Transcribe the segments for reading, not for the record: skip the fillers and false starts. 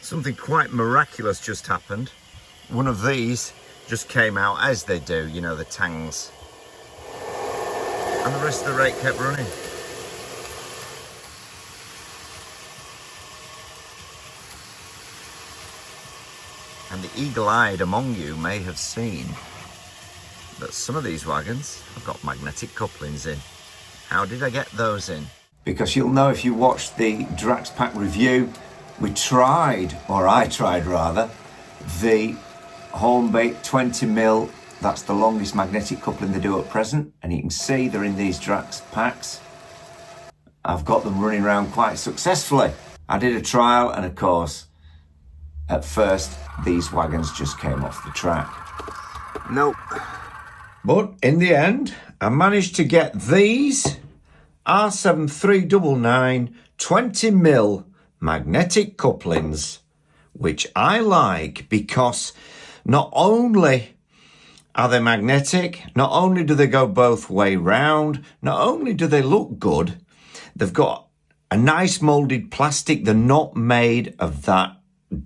Something quite miraculous just happened. One of these just came out, as they do, you know, the tangs. And the rest of the rake kept running. And the eagle-eyed among you may have seen that some of these wagons have got magnetic couplings in. How did I get those in? Because you'll know if you watched the Drax Pack review, we tried, or I tried rather, the Hornby 20mm. That's the longest magnetic coupling they do at present, and you can see they're in these Drax packs. I've got them running around quite successfully. I did a trial, and of course, at first, these wagons just came off the track. Nope. But in the end, I managed to get these R7399 20mm magnetic couplings, which I like because not only are they magnetic, not only do they go both way round, not only do they look good, they've got a nice moulded plastic. They're not made of that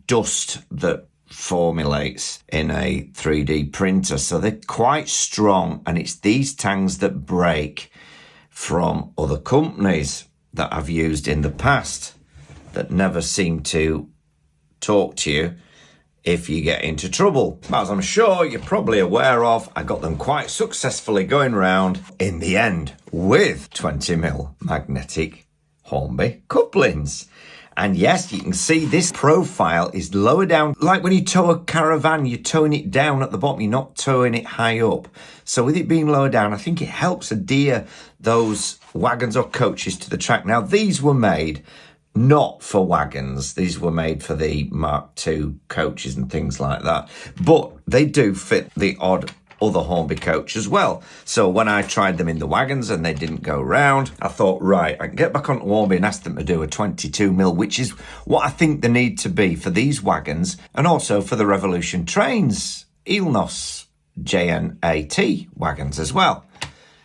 dust that formulates in a 3D printer, so they're quite strong, and it's these tangs that break from other companies that I've used in the past that never seem to talk to you if you get into trouble. As I'm sure you're probably aware of, I got them quite successfully going round in the end with 20mm magnetic Hornby couplings. And yes, you can see this profile is lower down. Like when you tow a caravan, you're towing it down at the bottom. You're not towing it high up. So with it being lower down, I think it helps adhere those wagons or coaches to the track. Now, these were made not for wagons. These were made for the Mark II coaches and things like that. But they do fit the odd other Hornby coach as well. So when I tried them in the wagons and they didn't go round, I thought, right, I can get back on Hornby and ask them to do a 22mm, which is what I think they need to be for these wagons and also for the Revolution trains, Eelnos JNAT wagons as well.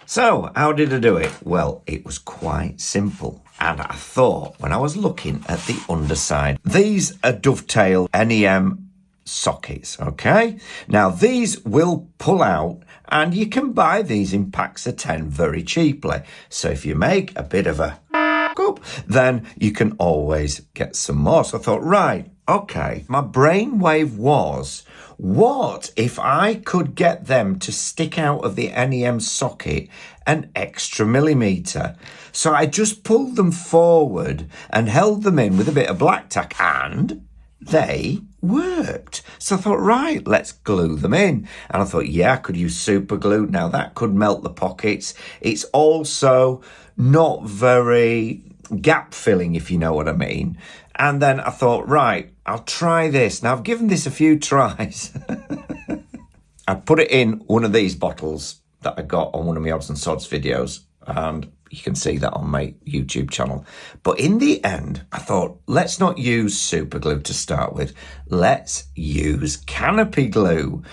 So how did I do it? Well, it was quite simple. And I thought, when I was looking at the underside, these are dovetail NEM sockets, okay? Now, these will pull out, and you can buy these in packs of 10 very cheaply. So if you make a bit of a up, then you can always get some more. So I thought, right, okay. My brainwave was, what if I could get them to stick out of the NEM socket an extra millimetre? So I just pulled them forward and held them in with a bit of black tack, and they worked. So I thought, right, let's glue them in. And I thought, yeah, I could use super glue. Now that could melt the pockets. It's also not very gap filling, if you know what I mean. And then I thought, right, I'll try this. Now I've given this a few tries. I put it in one of these bottles that I got on one of my odds and sods videos, and you can see that on my YouTube channel. But in the end, I thought, let's not use super glue to start with. Let's use canopy glue.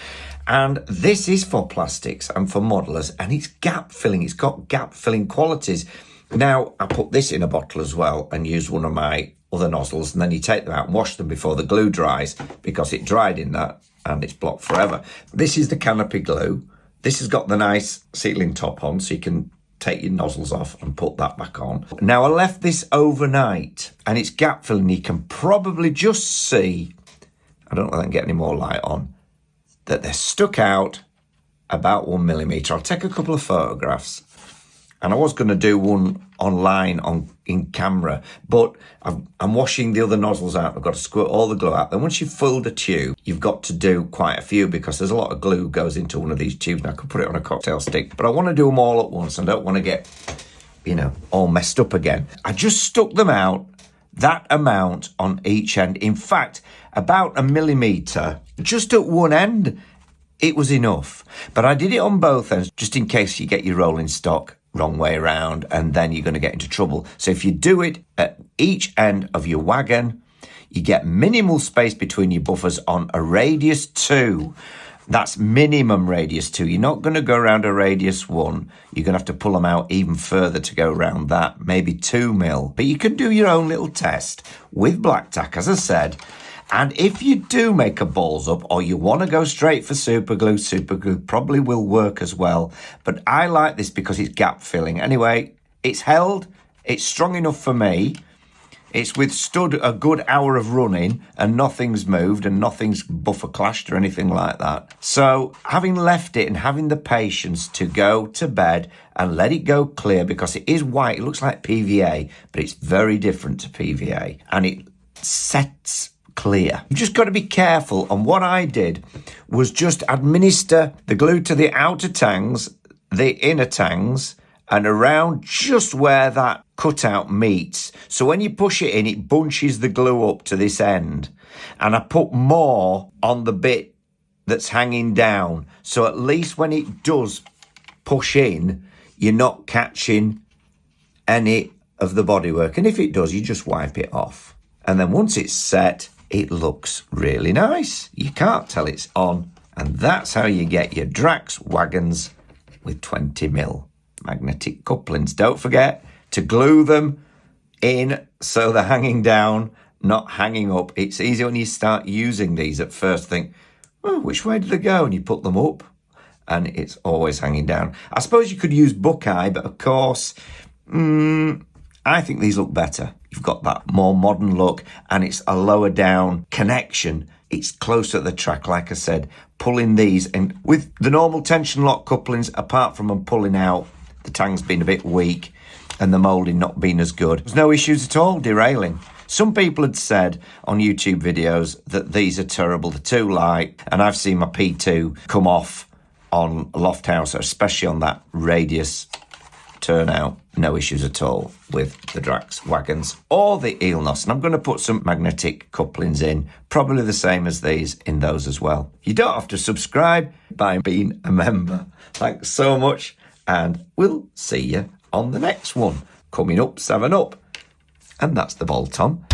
And this is for plastics and for modelers, and it's gap filling. It's got gap filling qualities. Now, I put this in a bottle as well and use one of my other nozzles, and then you take them out and wash them before the glue dries, because it dried in that and it's blocked forever. This is the canopy glue. This has got the nice sealing top on, so you can take your nozzles off and put that back on. Now, I left this overnight, and it's gap filling. You can probably just see, I don't know if I can get any more light on, that they're stuck out about 1 millimetre. I'll take a couple of photographs, and I was going to do one online in camera, but I'm washing the other nozzles out. I've got to squirt all the glue out. Then once you've filled a tube, you've got to do quite a few, because there's a lot of glue goes into one of these tubes. Now, I could put it on a cocktail stick, but I want to do them all at once. I don't want to get, all messed up again. I just stuck them out, that amount on each end. In fact, about 1 millimetre, just at one end, it was enough. But I did it on both ends, just in case you get your rolling stock wrong way around, and then you're going to get into trouble. So if you do it at each end of your wagon, you get minimal space between your buffers on a radius 2. That's minimum radius 2. You're not going to go around a radius 1. You're going to have to pull them out even further to go around that, maybe 2 mil. But you can do your own little test with black tack, as I said, And if you do make a balls up or you want to go straight for super glue probably will work as well. But I like this because it's gap filling. Anyway, it's held. It's strong enough for me. It's withstood a good hour of running and nothing's moved and nothing's buffer clashed or anything like that. So having left it and having the patience to go to bed and let it go clear, because it is white, it looks like PVA, but it's very different to PVA and it sets clear. You've just got to be careful. And what I did was just administer the glue to the outer tangs, the inner tangs, and around just where that cutout meets. So when you push it in, it bunches the glue up to this end. And I put more on the bit that's hanging down. So at least when it does push in, you're not catching any of the bodywork. And if it does, you just wipe it off. And then once it's set, it looks really nice. You can't tell it's on. And that's how you get your Drax wagons with 20mm magnetic couplings. Don't forget to glue them in so they're hanging down, not hanging up. It's easy when you start using these at first, think, oh, which way did they go? And you put them up and it's always hanging down. I suppose you could use Buckeye, but of course, I think these look better. You've got that more modern look and it's a lower down connection. It's closer to the track, like I said, pulling these. And with the normal tension lock couplings, apart from them pulling out, the tang's been a bit weak and the moulding not been as good. There's no issues at all derailing. Some people had said on YouTube videos that these are terrible, they're too light, and I've seen my P2 come off on Loft House, especially on that radius turnout. No issues at all with the Drax wagons or the Eelnos. And I'm going to put some magnetic couplings in, probably the same as these in those as well. You don't have to subscribe by being a member. Thanks so much. And we'll see you on the next one. Coming up, 7 Up. And that's the bolt on.